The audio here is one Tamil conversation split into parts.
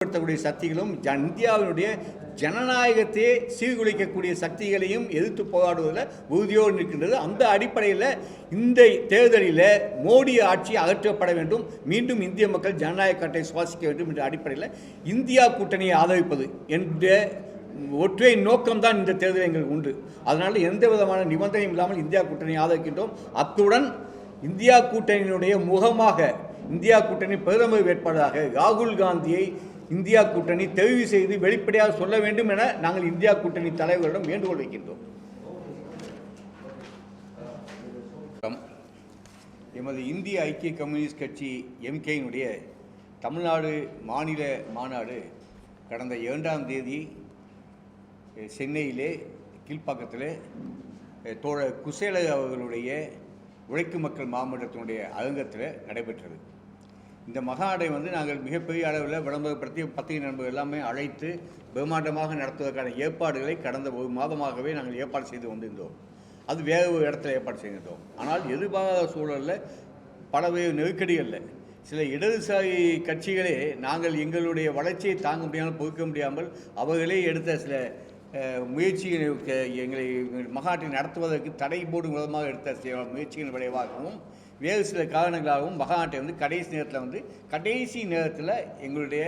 படுத்தக்கூடிய சக்திகளும் இந்தியாவினுடைய ஜனநாயகத்தையே சீர்குலைக்கக்கூடிய சக்திகளையும் எதிர்த்து போராடுவதில் உறுதியோடு நிற்கின்றது. அந்த அடிப்படையில் இந்த தேர்தலில் மோடி ஆட்சி அகற்றப்பட வேண்டும், மீண்டும் இந்திய மக்கள் ஜனநாயக காற்றை சுவாசிக்க வேண்டும் என்ற அடிப்படையில் இந்தியா கூட்டணியை ஆதரிப்பது என்ற ஒற்றை நோக்கம்தான் இந்த தேர்தல் எங்களுக்கு உண்டு. அதனால் எந்த விதமான நிபந்தனையும் இல்லாமல் இந்தியா கூட்டணியை ஆதரிக்கின்றோம். அத்துடன் இந்தியா கூட்டணியினுடைய முகமாக இந்தியா கூட்டணி பிரதமர் வேட்பாளராக ராகுல் காந்தியை இந்தியா கூட்டணி தெரிவு செய்து வெளிப்படையாக சொல்ல வேண்டும் என நாங்கள் இந்தியா கூட்டணி தலைவர்களிடம் வேண்டுகோள் வைக்கின்றோம். எமது இந்திய ஐக்கிய கம்யூனிஸ்ட் கட்சி எம்கேயினுடைய தமிழ்நாடு மாநில மாநாடு கடந்த 2ஆம் தேதி சென்னையிலே கீழ்ப்பாக்கத்தில் தோழர் குசேல அவர்களுடைய உழைக்கும் மக்கள் மாமன்றத்தினுடைய அரங்கத்தில் நடைபெற்றது. இந்த மகாநாடை நாங்கள் மிகப்பெரிய அளவில் விளம்பரப்படுத்தி பத்திரிகை நண்பர்கள் எல்லாமே அழைத்து பிரம்மாண்டமாக நடத்துவதற்கான ஏற்பாடுகளை கடந்த ஒரு மாதமாகவே நாங்கள் ஏற்பாடு செய்து வந்திருந்தோம். அது வேறு ஒரு இடத்துல ஏற்பாடு செய்திருந்தோம். ஆனால் எதிர்பாராத சூழலில் பலவேறு நெருக்கடிகளில் சில இடதுசாரி கட்சிகளே நாங்கள் எங்களுடைய வளர்ச்சியை தாங்க முடியாமல் பொறுக்க முடியாமல் அவர்களே எடுத்த சில முயற்சிகளை எங்களை மகாநாட்டை நடத்துவதற்கு தடை போடும் விதமாக எடுத்த சில முயற்சிகளின் விளைவாகவும் வேறு சில காரணங்களாகவும் மகாநாட்டை கடைசி நேரத்தில் எங்களுடைய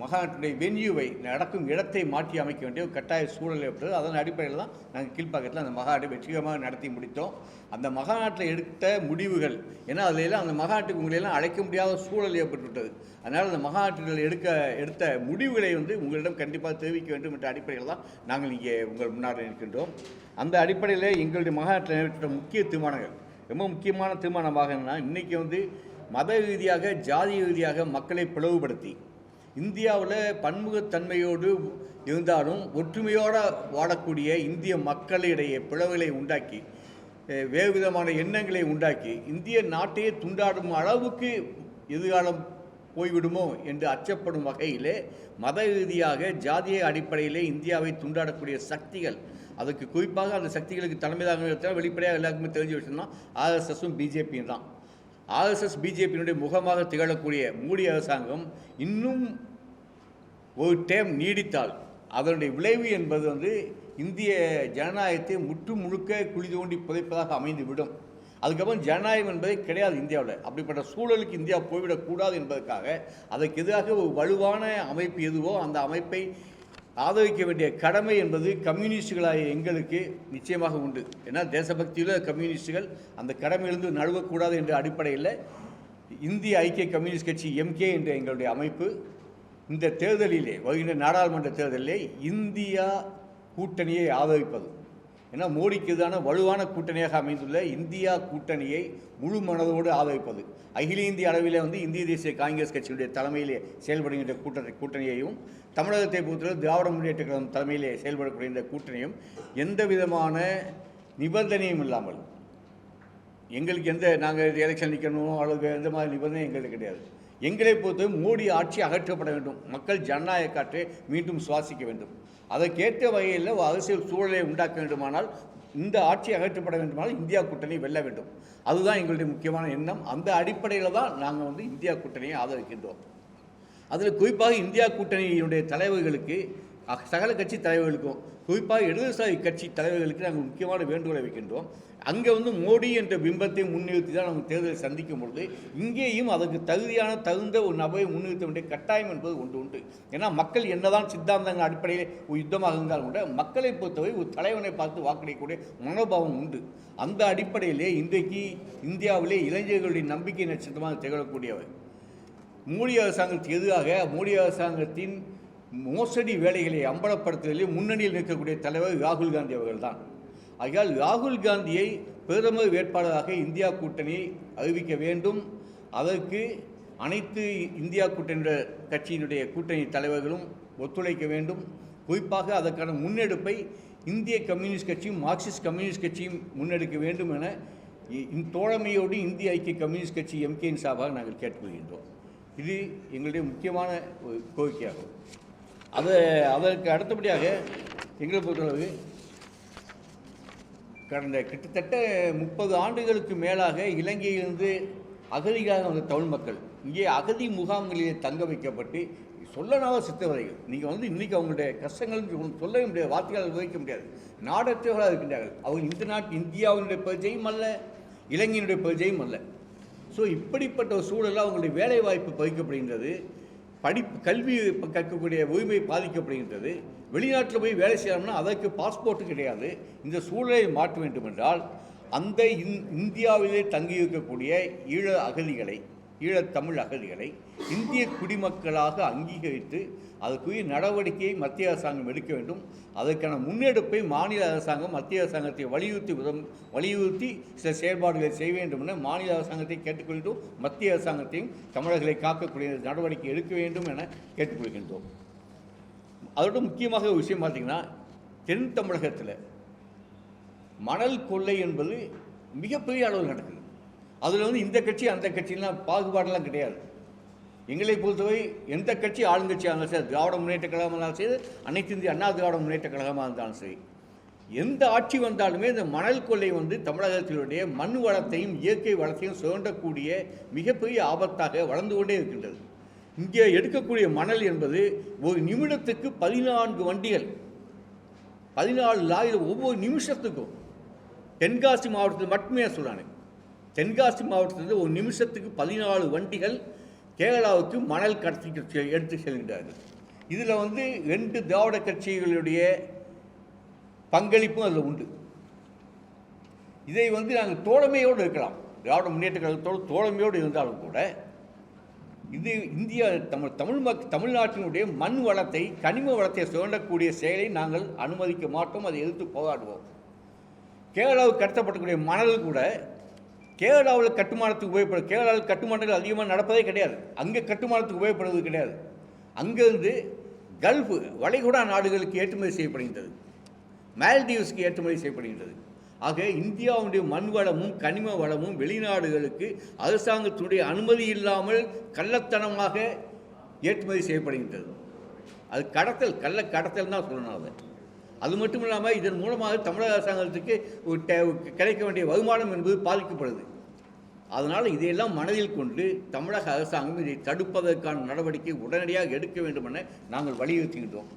மகாநாட்டுடைய வென்யூவை நடக்கும் இடத்தை மாற்றி அமைக்க வேண்டிய ஒரு கட்டாய சூழல் ஏற்பட்டது. அதன் அடிப்படையில் தான் நாங்கள் கீழ்ப்பாக்கத்தில் அந்த மகாநாட்டை வெற்றிகரமாக நடத்தி முடித்தோம். அந்த மகாநாட்டில் எடுத்த முடிவுகள் ஏன்னா அதிலெல்லாம் அந்த மகாநாட்டுக்கு உங்களையெல்லாம் அழைக்க முடியாத சூழல் ஏற்பட்டுவிட்டது. அதனால் அந்த மகாநாட்டில் எடுத்த முடிவுகளை உங்களிடம் கண்டிப்பாக தெரிவிக்க வேண்டும் என்ற அடிப்படையில் தான் நாங்கள் இங்கே உங்கள் முன்னாடி இருக்கின்றோம். அந்த அடிப்படையில் எங்களுடைய மகாநாட்டில் நிறைவேற்ற முக்கிய தீர்மானங்கள் ரொம்ப முக்கியமான தீர்மானமாக என்னன்னா, இன்றைக்கி மத ரீதியாக ஜாதி ரீதியாக மக்களை பிளவுபடுத்தி இந்தியாவில் பன்முகத்தன்மையோடு இருந்தாலும் ஒற்றுமையோடு வாழக்கூடிய இந்திய மக்களிடையே பிளவுகளை உண்டாக்கி வேறு விதமான எண்ணங்களை உண்டாக்கி இந்திய நாட்டையே துண்டாடும் அளவுக்கு எதிர்காலம் போய்விடுமோ என்று அச்சப்படும் வகையிலே மத ரீதியாக ஜாதிய அடிப்படையிலே இந்தியாவை துண்டாடக்கூடிய சக்திகள், அதுக்கு குறிப்பாக அந்த சக்திகளுக்கு தலைமையாக வெளிப்படையாக எல்லாருக்குமே தெரிஞ்ச விஷயம் தான் ஆர்எஸ்எஸும் பிஜேபியும் தான். ஆர்எஸ்எஸ் பிஜேபியினுடைய முகமாக திகழக்கூடிய மோடி அரசாங்கம் இன்னும் ஒரு டைம் நீடித்தால் அதனுடைய விளைவு என்பது இந்திய ஜனநாயகத்தை முற்று முழுக்க குழி தோண்டி புதைப்பதாக அமைந்துவிடும். அதுக்கப்புறம் ஜனநாயகம் என்பதே கிடையாது இந்தியாவில். அப்படிப்பட்ட சூழலுக்கு இந்தியா போய்விடக்கூடாது என்பதற்காக அதற்கு எதிராக ஒரு வலுவான அமைப்பு எதுவோ அந்த அமைப்பை ஆதரிக்க வேண்டிய கடமை என்பது கம்யூனிஸ்டுகளாக எங்களுக்கு நிச்சயமாக உண்டு. ஏன்னா தேசபக்தியில் கம்யூனிஸ்டுகள் அந்த கடமையிலிருந்து நழுவக்கூடாது என்ற அடிப்படையில் இந்திய ஐக்கிய கம்யூனிஸ்ட் கட்சி எம்கே என்ற எங்களுடைய அமைப்பு இந்த தேர்தலிலே வருகின்ற நாடாளுமன்ற தேர்தலிலே இந்தியா கூட்டணியை ஆதரிப்பது. ஏன்னா மோடிக்கு எதிரான வலுவான கூட்டணியாக அமைந்துள்ள இந்தியா கூட்டணியை முழு மனதோடு ஆதரிப்பது. அகில இந்திய அளவில் இந்திய தேசிய காங்கிரஸ் கட்சியுடைய தலைமையிலே செயல்படுகின்ற கூட்டணியையும் தமிழகத்தை பொறுத்தவரை திராவிட முன்னேற்ற கழகம் தலைமையிலே செயல்படக்கூடிய இந்த கூட்டணியும் எந்த விதமான நிபந்தனையும் இல்லாமல் எங்களுக்கு நாங்கள் எலெக்ஷன் நிற்கணும் அல்லது எந்த மாதிரி நிபந்தனை எங்களுக்கு கிடையாது. எங்களை பொறுத்தவரை மோடி ஆட்சி அகற்றப்பட வேண்டும், மக்கள் ஜனநாயக காற்றை மீண்டும் சுவாசிக்க வேண்டும். அதற்கேற்ற வகையில் அரசியல் சூழலை உண்டாக்க வேண்டுமானால் இந்த ஆட்சி அகற்றப்பட வேண்டுமானால் இந்தியா கூட்டணி வெல்ல வேண்டும். அதுதான் எங்களுடைய முக்கியமான எண்ணம். அந்த அடிப்படையில் தான் நாங்கள் இந்தியா கூட்டணியை ஆதரிக்கின்றோம். அதில் குறிப்பாக இந்தியா கூட்டணியினுடைய தலைவர்களுக்கு சகல கட்சி தலைவர்களுக்கும் குறிப்பாக இடதுசாரி கட்சி தலைவர்களுக்கு நாங்கள் முக்கியமான வேண்டுகோளை வைக்கின்றோம். அங்கே மோடி என்ற பிம்பத்தை முன்னிறுத்தி தான் நாங்கள் தேர்தலை சந்திக்கும் பொழுது இங்கேயும் அதற்கு தகுந்த ஒரு நபரை முன்னிறுத்த வேண்டிய கட்டாயம் என்பது உண்டு. ஏன்னா மக்கள் என்னதான் சித்தாந்தங்கள் அடிப்படையில் ஒரு யுத்தமாக இருந்தாலும் கூட மக்களை பொறுத்தவரை ஒரு தலைவனை பார்த்து வாக்களிக்கக்கூடிய மனோபாவம் உண்டு. அந்த அடிப்படையிலே இன்றைக்கு இந்தியாவிலே இளைஞர்களுடைய நம்பிக்கை நட்சத்திரமாக திகழக்கூடியவர் மோடி அரசாங்கத்துக்கு எதிராக மோடி அரசாங்கத்தின் மோசடி வேலைகளை அம்பலப்படுத்துவதில் முன்னணியில் நிற்கக்கூடிய தலைவர் ராகுல் காந்தி அவர்கள் தான். ஆகையால் ராகுல் காந்தியை பிரதமர் வேட்பாளராக இந்தியா கூட்டணியை அறிவிக்க வேண்டும். அதற்கு அனைத்து இந்தியா கட்சியினுடைய கூட்டணி தலைவர்களும் ஒத்துழைக்க வேண்டும். குறிப்பாக அதற்கான முன்னெடுப்பை இந்திய கம்யூனிஸ்ட் கட்சியும் மார்க்சிஸ்ட் கம்யூனிஸ்ட் கட்சியும் முன்னெடுக்க வேண்டும் என தோழமையோடு இந்திய ஐக்கிய கம்யூனிஸ்ட் கட்சி எம்கேயின் சார்பாக நாங்கள் கேட்டுக்கொள்கின்றோம். இது எங்களுடைய முக்கியமான ஒரு கோரிக்கையாகும். அதற்கு அடுத்தபடியாக எங்களை பொறுத்தளவு கடந்த கிட்டத்தட்ட 30 ஆண்டுகளுக்கு மேலாக இலங்கையிலிருந்து அகதிகளாக வந்த தமிழ் மக்கள் இங்கே அகதி முகாம்களிலே தங்க வைக்கப்பட்டு சொல்லனால சித்தவதைகள். நீங்கள் வந்து இன்றைக்கி அவங்களுடைய கஷ்டங்கள் சொல்லவே முடியாது, வார்த்தைகள் விவரிக்க முடியாது. நாடற்றவர்களாக இருக்கின்றார்கள். அவங்க இந்த இந்தியாவினுடைய பிரஜையும் அல்ல, இலங்கையினுடைய பிரஜையும் அல்ல. ஸோ இப்படிப்பட்ட ஒரு சூழலில் அவங்களுடைய வேலை வாய்ப்பு பறிக்கப்படுகின்றது, கல்வி கற்கக்கூடிய உரிமை பாதிக்கப்படுகின்றது. வெளிநாட்டில் போய் வேலை செய்யணும்னா அதற்கு பாஸ்போர்ட்டு கிடையாது. இந்த சூழலை மாற்ற வேண்டும் என்றால் அந்த இந்தியாவிலே தங்கியிருக்கக்கூடிய ஈழத்தமிழ் அகதிகளை இந்திய குடிமக்களாக அங்கீகரித்து அதுக்குரிய நடவடிக்கையை மத்திய அரசாங்கம் எடுக்க வேண்டும். அதற்கான முன்னெடுப்பை மாநில அரசாங்கம் மத்திய அரசாங்கத்தை வலியுறுத்தி சில செயல்பாடுகளை செய்ய வேண்டும் என மாநில அரசாங்கத்தை கேட்டுக்கொள்கின்றோம். மத்திய அரசாங்கத்தையும் தமிழர்களை காக்கக்கூடிய நடவடிக்கை எடுக்க வேண்டும் என கேட்டுக்கொள்கின்றோம். அதோட முக்கியமாக ஒரு விஷயம் பார்த்திங்கன்னா, தென் தமிழகத்தில் மணல் கொள்ளை என்பது மிகப்பெரிய அளவில் நடக்குது. அதில் வந்து இந்த கட்சி அந்த கட்சிலாம் பாகுபாடெல்லாம் கிடையாது. எங்களை பொறுத்தவரை எந்த கட்சி ஆளுங்கட்சியாக இருந்தாலும் சரி, திராவிட முன்னேற்ற கழகமாக இருந்தாலும் சரி, அனைத்து இந்திய அண்ணா திராவிட முன்னேற்ற கழகமாக இருந்தாலும் சரி, எந்த ஆட்சி வந்தாலுமே இந்த மணல் கொள்ளை வந்து தமிழகத்தினுடைய மண் வளத்தையும் இயற்கை வளத்தையும் சுரண்டக்கூடிய மிகப்பெரிய ஆபத்தாக வளர்ந்து கொண்டே இருக்கின்றது. இங்கே எடுக்கக்கூடிய மணல் என்பது ஒரு நிமிடத்துக்கு 14 வண்டிகள், 14 லாரியில் ஒவ்வொரு நிமிஷத்துக்கும். தென்காசி மாவட்டத்தில் மட்டுமே சொல்கிறாங்க, தென்காசி மாவட்டத்தில் ஒரு நிமிஷத்துக்கு 14 வண்டிகள் கேரளாவுக்கு மணல் கடத்தி எடுத்து செல்கின்றார்கள். இதில் வந்து 2 திராவிட கட்சிகளுடைய பங்களிப்பும் அதில் உண்டு. இதை வந்து நாங்கள் தோழமையோடு இருக்கலாம், திராவிட முன்னேற்ற கழகத்தோடு தோழமையோடு இருந்தாலும் கூட இது இந்தியா தமிழ்நாட்டினுடைய மண் வளத்தை கனிம வளத்தை சுரண்டக்கூடிய செயலை நாங்கள் அனுமதிக்க மாட்டோம். அதை எதிர்த்து போராடுவோம். கேரளாவுக்கு கடத்தப்படக்கூடிய மணல் கூட கேரளாவில் கட்டுமானத்துக்கு உபயோகப்படும். கேரளாவில் கட்டுமானங்கள் அதிகமாக நடப்பதே கிடையாது, அங்கே கட்டுமானத்துக்கு உபயோகப்படுவது கிடையாது. அங்கேருந்து கல்ஃப் வளைகுடா நாடுகளுக்கு ஏற்றுமதி செய்யப்படுகின்றது, மால்டீவ்ஸ்க்கு ஏற்றுமதி செய்யப்படுகின்றது. ஆக இந்தியாவுடைய மண் வளமும் கனிம வளமும் வெளிநாடுகளுக்கு அரசாங்கத்தினுடைய அனுமதி இல்லாமல் கள்ளத்தனமாக ஏற்றுமதி செய்யப்படுகின்றது. அது கடத்தல் தான் சொல்லணும். அதை அது மட்டும் இல்லாமல் இதன் மூலமாக தமிழக அரசாங்கத்துக்கு கிடைக்க வேண்டிய வருமானம் என்பது பாதிக்கப்படுது. அதனால் இதையெல்லாம் மனதில் கொண்டு தமிழக அரசாங்கம் இதை தடுப்பதற்கான நடவடிக்கை உடனடியாக எடுக்க வேண்டும் என நாங்கள் வலியுறுத்துகின்றோம்.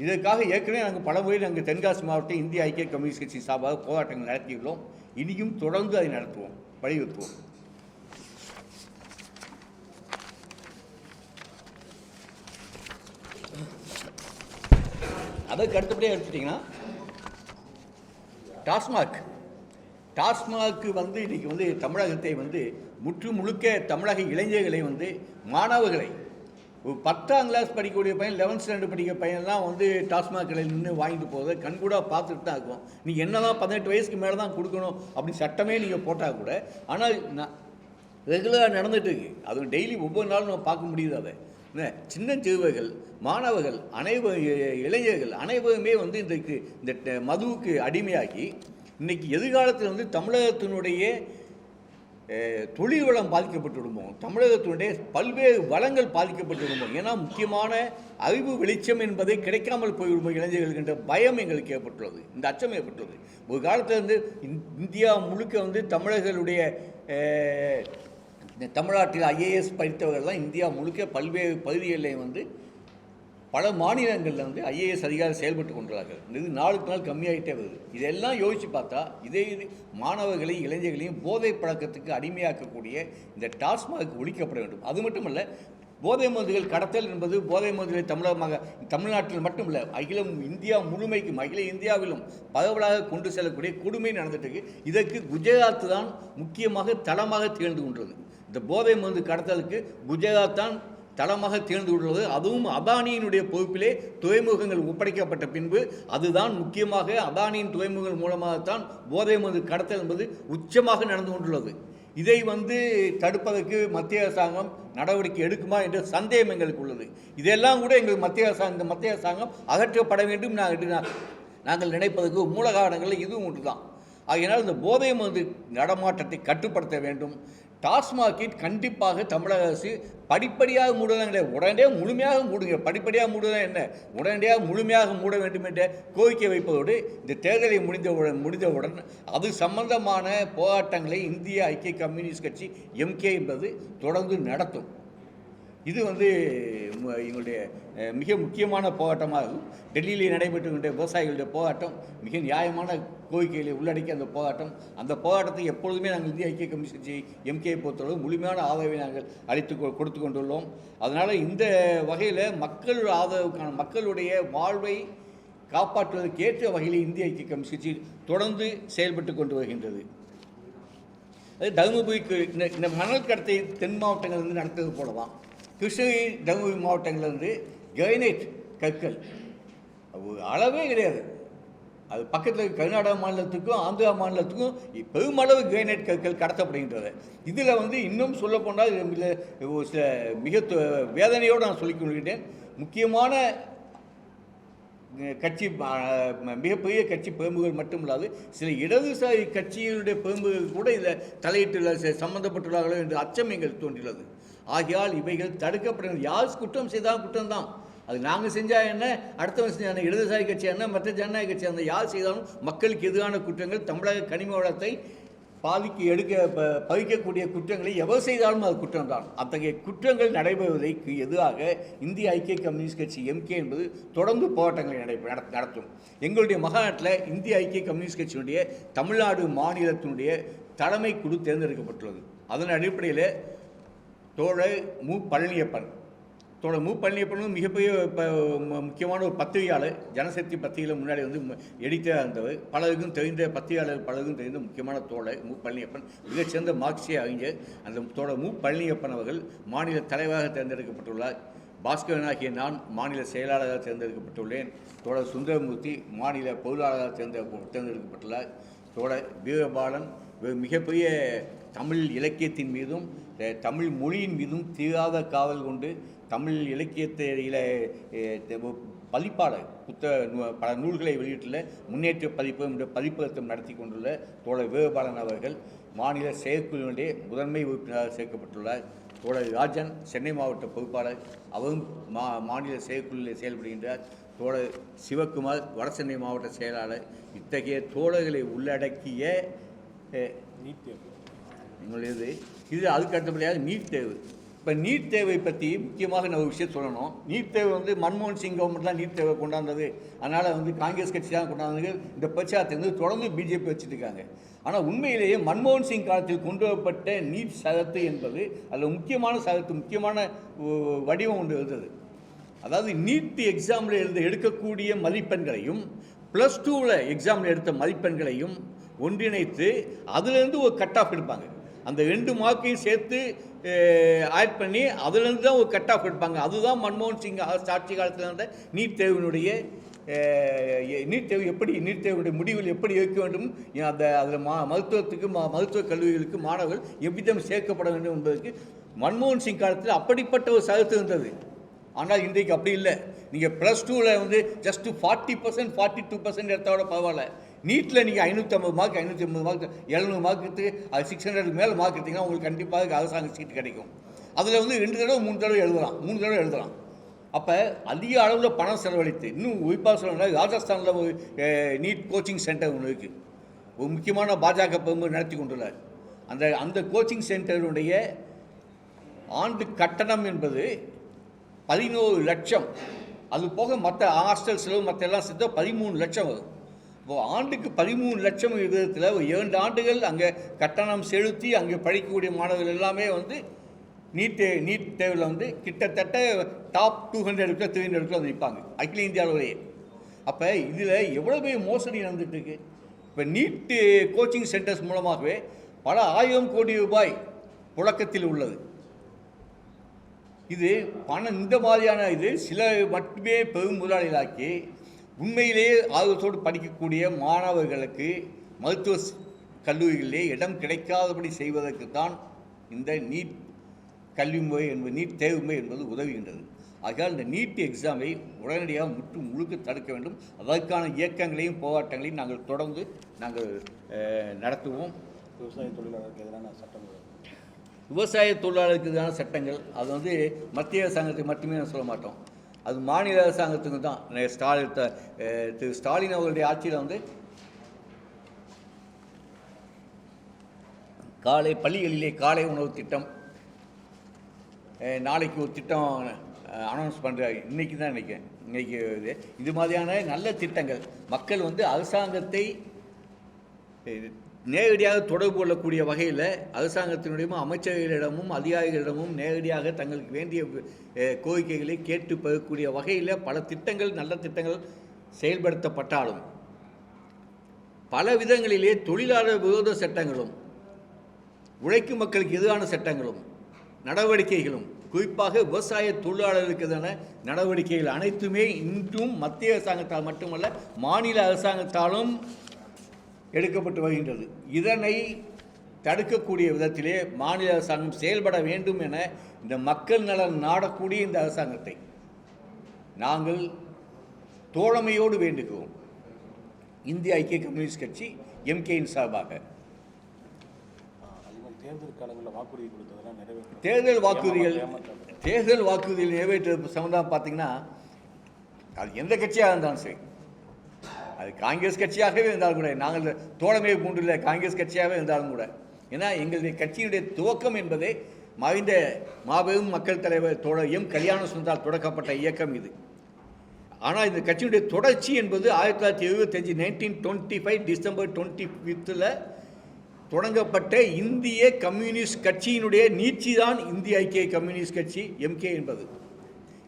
இதற்காக ஏற்கனவே நாங்கள் பல முறை நாங்கள் தென்காசி மாவட்ட இந்திய ஐக்கிய கம்யூனிஸ்ட் கட்சி சார்பாக போராட்டங்கள் நடத்தியுள்ளோம். இனியும் தொடர்ந்து அதை நடத்துவோம், வலியுறுத்துவோம். அதற்கு அடுத்தபடியாக எடுத்துட்டிங்கன்னா டாஸ்மாக் வந்து இன்றைக்கி வந்து தமிழகத்தை வந்து முழுக்க தமிழக இளைஞர்களை வந்து மாணவர்களை ஒரு 10ஆம் கிளாஸ் படிக்கக்கூடிய பையன் 11th ஸ்டாண்டர்ட் படிக்கிற பையன்லாம் வந்து டாஸ்மாக் கடையில் நின்று வாங்கிட்டு போகிறத கண்கூட பார்த்துட்டு தான் இருக்கும். நீங்கள் என்ன தான் 18 வயசுக்கு மேலே தான் கொடுக்கணும் அப்படின்னு சட்டமே நீங்கள் போட்டால் கூட, ஆனால் ரெகுலராக நடந்துகிட்டு இருக்கு. அதுவும் டெய்லி ஒவ்வொரு நாளும் நம்ம பார்க்க முடியுது. அதை சின்ன சிறுவர்கள், மாணவர்கள், இளைஞர்கள் அனைவருமே வந்து இந்த மதுவுக்கு அடிமையாகி இன்றைக்கி எதிர்காலத்தில் வந்து தமிழகத்தினுடைய தொழில் வளம் பாதிக்கப்பட்டுவிடுமோ, தமிழகத்தினுடைய பல்வேறு வளங்கள் பாதிக்கப்பட்டுவிடுமோ. ஏன்னா முக்கியமான அறிவு வெளிச்சம் என்பதை கிடைக்காமல் போய்விடுமோ இளைஞர்கள் என்ற பயம் எங்களுக்கு ஏற்பட்டுள்ளது, இந்த அச்சம் ஏற்பட்டுள்ளது. ஒரு காலத்தில் வந்து இந்தியா முழுக்க வந்து தமிழர்களுடைய தமிழ்நாட்டில் ஐஏஎஸ் படித்தவர்கள்லாம் இந்தியா முழுக்க பல்வேறு பகுதிகளில் வந்து பல மாநிலங்களில் வந்து ஐஏஎஸ் அதிகாரி செயல்பட்டு கொண்டுள்ளார்கள். இது நாளுக்கு நாள் கம்மியாகிட்டே வருது. இதெல்லாம் யோசித்து பார்த்தா இதே மாணவர்களையும் இளைஞர்களையும் போதை பழக்கத்துக்கு அடிமையாக்கக்கூடிய இந்த டாஸ்மாக் ஒழிக்கப்பட வேண்டும். அது மட்டுமல்ல, போதை மருந்துகள் கடத்தல் என்பது போதை மருந்துகளை தமிழ்நாட்டில் மட்டுமல்ல, இந்தியா முழுமைக்கும் அகில இந்தியாவிலும் பரவலாக கொண்டு செல்லக்கூடிய கொடுமை நடந்துட்டு இருக்கு. இதற்கு குஜராத் தான் முக்கியமாக தளமாக திகழ்ந்து கொண்டது. இந்த போதை மருந்து கடத்தலுக்கு குஜராத் தான் தளமாக தேர்ந்து உள்ளது. அதுவும் அதானியினுடைய பொறுப்பிலே துறைமுகங்கள் ஒப்படைக்கப்பட்ட பின்பு அதுதான் முக்கியமாக அதானியின் துறைமுகங்கள் மூலமாகத்தான் போதை மருந்து கடத்தல் என்பது உச்சமாக நடந்து கொண்டுள்ளது. இதை வந்து தடுப்பதற்கு மத்திய அரசாங்கம் நடவடிக்கை எடுக்குமா என்ற சந்தேகம் எங்களுக்கு உள்ளது. இதெல்லாம் கூட எங்கள் மத்திய அரசாங்கம் அகற்றப்பட வேண்டும் நாங்கள் நினைப்பதற்கு மூல காரணங்கள் இதுவும் ஒன்று தான். ஆகையினால் இந்த போதை மருந்து நடமாட்டத்தை கட்டுப்படுத்த வேண்டும். டாஸ்மாகில் கண்டிப்பாக தமிழக அரசு படிப்படியாக மூடுவதான் கிடையாது, உடனடியாக முழுமையாக மூடுங்க. படிப்படியாக மூடுவதான் என்ன, உடனடியாக முழுமையாக மூட வேண்டும் என்ற கோரிக்கை வைப்பதோடு இந்த தேர்தலை முடிந்தவுடன் அது சம்பந்தமான போராட்டங்களை இந்திய ஐக்கிய கம்யூனிஸ்ட் கட்சி எம்கே என்பது தொடர்ந்து நடத்தும். இது வந்து எங்களுடைய மிக முக்கியமான போராட்டமாகும். டெல்லியிலே நடைபெற்றுகின்ற விவசாயிகளுடைய போராட்டம் மிக நியாயமான கோரிக்கைகளை உள்ளடக்கி அந்த போராட்டத்தை எப்பொழுதுமே நாங்கள் இந்திய ஐக்கிய கம்யூனிஸ்ட் கட்சி எம்கே பொறுத்தளவு முழுமையான ஆதரவை நாங்கள் கொடுத்து கொண்டுள்ளோம். அதனால் இந்த வகையில் மக்கள் ஆதரவுக்கான மக்களுடைய வாழ்வை காப்பாற்றுவதற்கு ஏற்ற வகையில் இந்திய ஐக்கிய கம்யூனிஸ்ட் கட்சி தொடர்ந்து செயல்பட்டு கொண்டு வருகின்றது. அது தருமபுரிக்கு இந்த மணல் கடத்தை தென் மாவட்டங்கள்லேருந்து நடத்தது போல தான் கிருஷ்ணகிரி தருமபுரி மாவட்டங்கள்லேருந்து கிரைனைட் கற்கள் அளவே கிடையாது. அது பக்கத்தில் கர்நாடகா மாநிலத்துக்கும் ஆந்திரா மாநிலத்துக்கும் பெருமளவு கிரைனைட் கற்கள் கடத்தப்படுகின்றது. இதில் வந்து இன்னும் சொல்லப்போனால் சில மிக வேதனையோடு நான் சொல்லிக் கொள்கிறேன். முக்கியமான கட்சி மிகப்பெரிய கட்சி பெரும்புகள் மட்டுமில்லாது சில இடதுசாரி கட்சிகளுடைய பெரும்புகள் கூட இதில் தலையிட்டுள்ள சம்பந்தப்பட்டுள்ளார்களோ என்று அச்சம் எங்களுக்கு தோன்றியுள்ளது. ஆகையால் இவைகள் தடுக்கப்படுகிறது. யார் குற்றம் செய்தால் குற்றம்தான். அது நாங்கள் செஞ்சால் என்ன, அடுத்தவன் செஞ்சால் இடதுசாரி கட்சி என்ன, மற்ற ஜனநாயக கட்சி அந்த யார் செய்தாலும் மக்களுக்கு எதிரான குற்றங்கள், தமிழக கனிம வளத்தை பறிக்கக்கூடிய குற்றங்களை எவர் செய்தாலும் அது குற்றம்தான். அத்தகைய குற்றங்கள் நடைபெறுவதற்கு எதிராக இந்திய ஐக்கிய கம்யூனிஸ்ட் கட்சி எம்கே என்பது தொடர்ந்து போராட்டங்களை நடத்தும். எங்களுடைய மாநாட்டில் இந்திய ஐக்கிய கம்யூனிஸ்ட் கட்சியினுடைய தமிழ்நாடு மாநிலத்தினுடைய தலைமை குழு தேர்ந்தெடுக்கப்பட்டுள்ளது. அதன் அடிப்படையில் தோழர் மு. பழனியப்பனும் மிகப்பெரிய முக்கியமான ஒரு பத்திரிகையாளர். ஜனசக்தி பத்திரிகையில் முன்னாடி வந்து எடிட்டராக இருந்தவர். பலருக்கும் தெரிந்த பத்திரிகையாளர், பலருக்கும் தெரிந்த முக்கியமான தோழர் மு. பழனியப்பன், மிகச்சிறந்த மார்க்சிய அறிஞர். அந்த தோழர் மு. பழனியப்பன் அவர்கள் மாநில தலைவராக தேர்ந்தெடுக்கப்பட்டுள்ளார். பாஸ்கரனாகிய நான் மாநில செயலாளராக தேர்ந்தெடுக்கப்பட்டுள்ளேன். தோழர் சுந்தரமூர்த்தி மாநில பொருளாளராக தேர்ந்தெடுக்கப்பட்டுள்ளார். தோழர் வீரபாலன் மிகப்பெரிய தமிழ் இலக்கியத்தின் மீதும் தமிழ் மொழியின் மீதும் தீராத காவல் கொண்டு தமிழ் இலக்கியத்தில பதிப்பாளர் பல நூல்களை வெளியிட்டுள்ள முன்னேற்ற பதிப்பு என்ற பதிப்பகத்தை நடத்தி கொண்டுள்ள தோழர் வீரபாலன் அவர்கள் மாநில செயற்குழுவினுடைய முதன்மை உறுப்பினராக சேர்க்கப்பட்டுள்ளார். தோழர் ராஜன் சென்னை மாவட்ட பொறுப்பாளர், அவரும் மாநில செயற்குழுவில் செயல்படுகின்றார். தோழர் சிவக்குமார் வடசென்னை மாவட்ட செயலாளர். இத்தகைய தோழர்களை உள்ளடக்கிய நீட் தேர்வு எங்களுடையது. இது அதுக்கு அடுத்தபடியாக நீட் தேர்வு. இப்போ நீட் தேர்வை பற்றி முக்கியமாக நான் ஒரு விஷயம் சொல்லணும். நீட் தேர்வு வந்து மன்மோகன் சிங் கவர்மெண்ட் தான் நீட் தேர்வை கொண்டாந்தது. அதனால் வந்து காங்கிரஸ் கட்சி தான் கொண்டாந்தது. இந்த பிரச்சாரத்தை வந்து தொடர்ந்து பிஜேபி வச்சுட்டு இருக்காங்க. ஆனால் உண்மையிலேயே மன்மோகன் சிங் காலத்தில் கொண்டு வரப்பட்ட நீட் சகத்து என்பது அதில் முக்கியமான சகத்து, முக்கியமான வடிவம் ஒன்று இருந்தது. அதாவது நீட் எக்ஸாமில் எடுக்கக்கூடிய மதிப்பெண்களையும் +2 எக்ஸாமில் எடுத்த மதிப்பெண்களையும் ஒன்றிணைத்து அதிலேருந்து ஒரு கட் ஆஃப் எடுப்பாங்க. அந்த 2 மார்க்கையும் சேர்த்து ஆட் பண்ணி அதுலேருந்து தான் ஒரு கட் ஆஃப் எடுப்பாங்க. அதுதான் மன்மோகன் சிங் ஆட்சி காலத்தில் இருந்த நீட் தேர்வினுடைய நீட் தேர்வு எப்படி, நீட் தேர்வுடைய முடிவில் எப்படி இருக்க வேண்டும், அதில் மருத்துவத்துக்கு மருத்துவக் கல்லூரிகளுக்கு மாணவர்கள் எவ்விதம் சேர்க்கப்பட வேண்டும் என்பதற்கு மன்மோகன் சிங் காலத்தில் அப்படிப்பட்ட ஒரு சகத்து இருந்தது. ஆனால் இன்றைக்கு அப்படி இல்லை. நீங்கள் +2 வந்து ஜஸ்ட்டு 40%, 42% எடுத்தாவோட பரவாயில்ல. நீட்டில் நீங்கள் 550 மார்க், 580 மார்க், 700 மார்க் எடுத்து அது 600 மேலே மார்க் எடுத்திங்கன்னா உங்களுக்கு கண்டிப்பாக அரசாங்க சீட்டு கிடைக்கும். அதில் வந்து 2 தடவை 3 தடவை எழுதலாம், 3 தடவை எழுதலாம். அப்போ அதிக அளவில் பணம் செலவழித்து, இன்னும் குறிப்பாக சொல்லணும்னா ராஜஸ்தானில் ஒரு நீட் கோச்சிங் சென்டர் ஒன்று இருக்குது. ஒரு முக்கியமான பாஜக பெரும்பு நடத்தி கொண்டுள்ளார். அந்த கோச்சிங் சென்டருடைய ஆண்டு கட்டணம் என்பது 11 லட்சம். அது போக மற்ற ஹாஸ்டல் செலவு மற்ற எல்லாம் சேர்த்து 13 லட்சம் வரும். இப்போது ஆண்டுக்கு 13 லட்சம் விதத்தில் ஒரு 2 ஆண்டுகள் அங்கே கட்டணம் செலுத்தி அங்கே படிக்கக்கூடிய மாணவர்கள் எல்லாமே வந்து நீட் தேர்வில் வந்து கிட்டத்தட்ட டாப் 200 300 வந்து நிற்பாங்க அகில இந்திய அளவிலேயே. அப்போ இதில் எவ்வளோ பெரிய மோசடி நடந்துட்டு இருக்கு. இப்போ நீட் கோச்சிங் சென்டர்ஸ் மூலமாகவே பல 1000 கோடி ரூபாய் புழக்கத்தில் உள்ளது. இது பணம் இந்த மாதிரியான இது சில மட்டுமே பெரும் முதலாளிகளாக்கி உண்மையிலேயே ஆர்வத்தோடு படிக்கக்கூடிய மாணவர்களுக்கு மருத்துவ கல்லூரிகளிலே இடம் கிடைக்காதபடி செய்வதற்கு தான் இந்த நீட் கல்வி முறை என்பது, நீட் தேர்வு முறை என்பது உதவுகின்றது. ஆகையால் இந்த நீட் எக்ஸாமை உடனடியாக முழுக்க தடுக்க வேண்டும். அதற்கான இயக்கங்களையும் போராட்டங்களையும் நாங்கள் தொடர்ந்து நடத்துவோம். விவசாய தொழிலாளர்களுக்கு எதிரான சட்டங்கள், விவசாய தொழிலாளர்களுக்கு எதிரான சட்டங்கள் அது வந்து மத்திய அரசாங்கத்துக்கு மட்டுமே நான் சொல்ல மாட்டோம், அது மாநில அரசாங்கத்துக்கு தான். திரு ஸ்டாலின் அவர்களுடைய ஆட்சியில் வந்து பள்ளிகளிலே காலை உணவு திட்டம், நாளைக்கு ஒரு திட்டம் அனௌன்ஸ் பண்ணுறாரு. இன்றைக்கி தான் நினைக்கிறேன். இன்றைக்கி இது மாதிரியான நல்ல திட்டங்கள் மக்கள் வந்து அரசாங்கத்தை நேரடியாக தொடர்பு கொள்ளக்கூடிய வகையில் அரசாங்கத்தினுடைய அமைச்சர்களிடமும் அதிகாரிகளிடமும் நேரடியாக தங்களுக்கு வேண்டிய கோரிக்கைகளை கேட்டு பெறக்கூடிய வகையில் பல திட்டங்கள் நல்ல திட்டங்கள் செயல்படுத்தப்பட்டாலும் பல விதங்களிலே தொழிலாளர் விரோத சட்டங்களும் உழைக்கும் மக்களுக்கு எதிரான சட்டங்களும் நடவடிக்கைகளும் குறிப்பாக விவசாய தொழிலாளர்களுக்கு எதிரான நடவடிக்கைகள் அனைத்துமே இன்றும் மத்திய அரசாங்கத்தால் மட்டுமல்ல மாநில அரசாங்கத்தாலும் எடுக்கப்பட்டு வருகின்றது. இதனை தடுக்கக்கூடிய விதத்திலே மாநில அரசாங்கம் செயல்பட வேண்டும் என இந்த மக்கள் நலன் நாடக்கூடிய இந்த அரசாங்கத்தை நாங்கள் தோழமையோடு வேண்டுகிறோம். இந்திய ஐக்கிய கம்யூனிஸ்ட் கட்சி எம்கேயின் சார்பாக தேர்தல் காலங்களில் வாக்குறுதி கொடுத்ததெல்லாம் நிறைவேற்ற தேர்தல் வாக்குறுதிகள் நிறைவேற்றது சம்பந்தம் பார்த்தீங்கன்னா அது எந்த கட்சியாக இருந்தாலும் சரி, அது காங்கிரஸ் கட்சியாகவே இருந்தாலும் கூட, நாங்கள் தோழமையை பூண்டுள்ள காங்கிரஸ் கட்சியாகவே இருந்தாலும் கூட, ஏன்னா எங்களுடைய கட்சியினுடைய துவக்கம் என்பதே மறைந்த மாபெரும் மக்கள் தலைவர் தோழர் எம் கல்யாண சுந்தரால் தொடக்கப்பட்ட இயக்கம் இது. ஆனால் இந்த கட்சியினுடைய தொடர்ச்சி என்பது 1975 1925 டிசம்பர் 25 தொடங்கப்பட்ட இந்திய கம்யூனிஸ்ட் கட்சியினுடைய நீட்சி தான் இந்திய ஐக்கிய கம்யூனிஸ்ட் கட்சி எம்கே என்பது.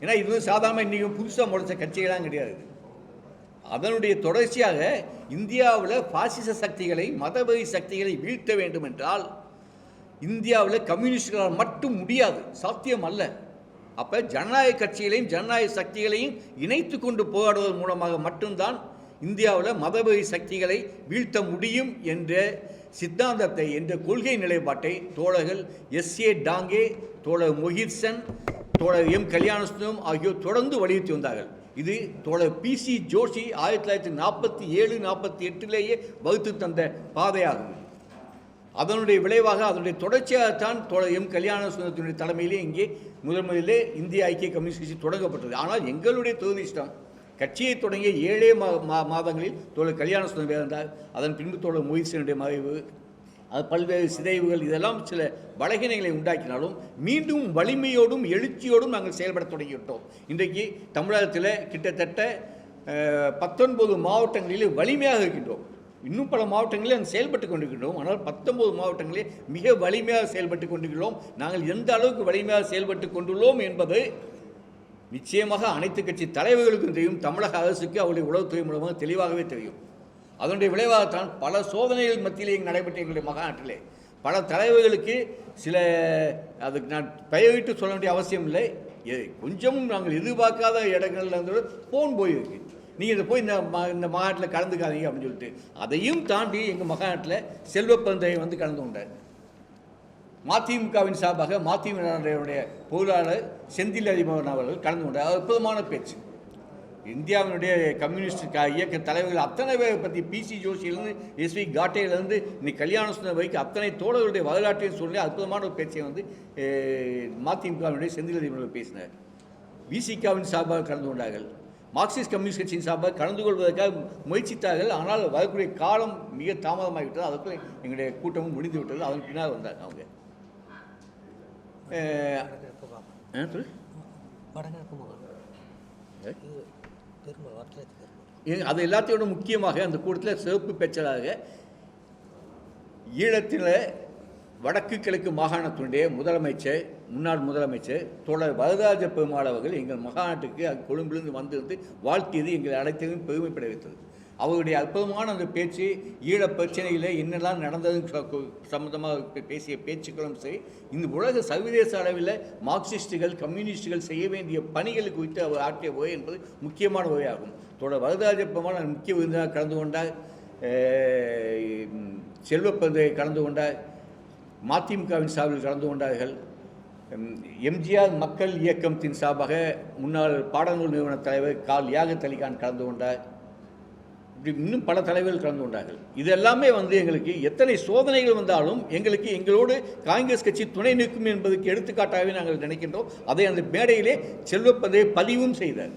ஏன்னா இது வந்து சாதாரண இன்றைக்கும் புதுசாக முளைச்ச கட்சிகளாம் கிடையாது. அதனுடைய தொடர்ச்சியாக இந்தியாவில் பாசிச சக்திகளை மதவெறி சக்திகளை வீழ்த்த வேண்டும் என்றால் இந்தியாவில் கம்யூனிஸ்டுகளால் மட்டும் முடியாது, சாத்தியம் அல்ல. அப்போ ஜனநாயக கட்சிகளையும் ஜனநாயக சக்திகளையும் இணைத்து கொண்டு போராடுவதன் மூலமாக மட்டும்தான் இந்தியாவில் மதவெறி சக்திகளை வீழ்த்த முடியும் என்ற சித்தாந்தத்தை, என்ற கொள்கை நிலைப்பாட்டை தோழர்கள் எஸ்ஏ டாங்கே, தோழர் மொஹித்சன், தோழர் எம் கல்யாணசுந்தரம் ஆகியோர் தொடர்ந்து வலியுறுத்தி வந்தார்கள். இது தோழர் பிசி ஜோஷி 1947-48 வகுத்து தந்த பாதையாகும். அதனுடைய விளைவாக அதனுடைய தொடர்ச்சியாகத்தான் தோழர் எம் கல்யாணசுந்தரத்தினுடைய தலைமையிலே இங்கே முதலிலே இந்திய ஐக்கிய கம்யூனிஸ்ட் கட்சி தொடங்கப்பட்டது. ஆனால் எங்களுடைய துரதிர்ஷ்டம் கட்சியை தொடங்கிய 7 மாதங்களில் தோழர் கல்யாணசுந்தரம் இருந்தார். அதன் பின்பு தோழர் மொஹித்சனுடைய மறைவு, அது பல்வேறு சிதைவுகள், இதெல்லாம் சில பலகீனங்களை உண்டாக்கினாலும் மீண்டும் வலிமையோடும் எழுச்சியோடும் நாங்கள் செயல்பட தொடங்கிவிட்டோம். இன்றைக்கு தமிழகத்தில் கிட்டத்தட்ட 19 மாவட்டங்களில் வலிமையாக இருக்கின்றோம். இன்னும் பல மாவட்டங்களில் நாங்கள் செயல்பட்டு கொண்டிருக்கின்றோம். ஆனால் 19 மாவட்டங்களில் மிக வலிமையாக செயல்பட்டு கொண்டிருக்கிறோம். நாங்கள் எந்த அளவுக்கு வலிமையாக செயல்பட்டு கொண்டுள்ளோம் என்பது நிச்சயமாக அனைத்து கட்சி தலைவர்களுக்கும் தெரியும். தமிழக அரசுக்கு அவருடைய உளவுத்துறை மூலமாக தெளிவாகவே தெரியும். அதனுடைய விளைவாகத்தான் பல சோதனைகள் மத்தியிலே இங்கே நடைபெற்ற எங்களுடைய மகாநாட்டிலே பல தலைவர்களுக்கு சில, அதுக்கு நான் பெயரிட்டு சொல்ல வேண்டிய அவசியம் இல்லை, கொஞ்சமும் நாங்கள் எதிர்பார்க்காத இடங்கள்ல இருந்து ஃபோன் போயிருக்கு, நீங்கள் இதை போய் இந்த மாநாட்டில் கலந்துக்காதீங்க அப்படின்னு சொல்லிட்டு. அதையும் தாண்டி எங்கள் மகாநாட்டில் செல்வப்பந்தையை வந்து கலந்து கொண்டார். மதிமுகவின் சார்பாக மதிமுகவுடைய பொருளாளர் செந்தில் அறிமுகன் அவர்கள் கலந்து கொண்டார். அற்புதமான பேச்சு. இந்தியாவினுடைய கம்யூனிஸ்ட் இயக்க தலைவர்கள் அத்தனை பேரை பற்றி பிசி ஜோஷியிலிருந்து எஸ்வி காட்டையிலிருந்து இன்னைக்கு கல்யாணசுந்தரம் வரைக்கும் அத்தனை தோழர்களுடைய வரலாற்றையும் சொல்லி அற்புதமான ஒரு பேச்சை வந்து மதிமுகவினுடைய செந்தில் அறிமுகம் பேசினார். விசிகாவின் சார்பாக கலந்து கொண்டார்கள். மார்க்சிஸ்ட் கம்யூனிஸ்ட் கட்சியின் சார்பாக கலந்து கொள்வதற்காக முயற்சித்தார்கள். ஆனால் வரக்கூடிய காலம் மிக தாமதமாகிவிட்டது. அதற்குள் எங்களுடைய கூட்டமும் முடிந்து விட்டது. அதன் பின்னால் வந்தாங்க அவங்க. அது எல்லாத்தையோட முக்கியமாக அந்த கூட்டத்தில் சிறப்பு பேச்சாளராக ஈழத்தில் வடக்கு கிழக்கு மாகாணத்தினுடைய முதலமைச்சர், முன்னாள் முதலமைச்சர் தோழர் வரதராஜ பெருமாள் அவர்கள் எங்கள் மகாநாட்டுக்கு கொழும்பிலிருந்து வந்திருந்து வாழ்த்தியது எங்களை அனைத்தையும் பெருமைப்பட வைத்தது. அவருடைய அற்புதமான அந்த பேச்சு, ஈழ பிரச்சனையில் என்னெல்லாம் நடந்தது சம்பந்தமாக பேசிய பேச்சுக்களும் சரி, இந்த உலக சர்வதேச அளவில் மார்க்சிஸ்டுகள் கம்யூனிஸ்டுகள் செய்ய வேண்டிய பணிகள் குறித்து அவர் ஆற்றிய உரை என்பது முக்கியமான உரையாகும். தோழர் வரதராஜ பெருமாள் முக்கிய விருந்தினராக கலந்து கொண்டார். செல்வப்பந்தை கலந்து கொண்டார். மதிமுகவின் சார்பில் கலந்து கொண்டார்கள். எம்ஜிஆர் மக்கள் இயக்கத்தின் சார்பாக முன்னாள் பாடநூல் நிறுவன தலைவர் கால் யாகத் அலிகான் கலந்து கொண்டார். இப்படி இன்னும் பல தலைவர்கள் கலந்து கொண்டார்கள். இது எல்லாமே வந்து எங்களுக்கு எத்தனை சோதனைகள் வந்தாலும் எங்களுக்கு எங்களோடு காங்கிரஸ் கட்சி துணை நிற்கும் என்பதற்கு எடுத்துக்காட்டாகவே நாங்கள் நினைக்கின்றோம். அதை அந்த மேடையிலே செல்வப்பந்தை பதிவும் செய்தார்.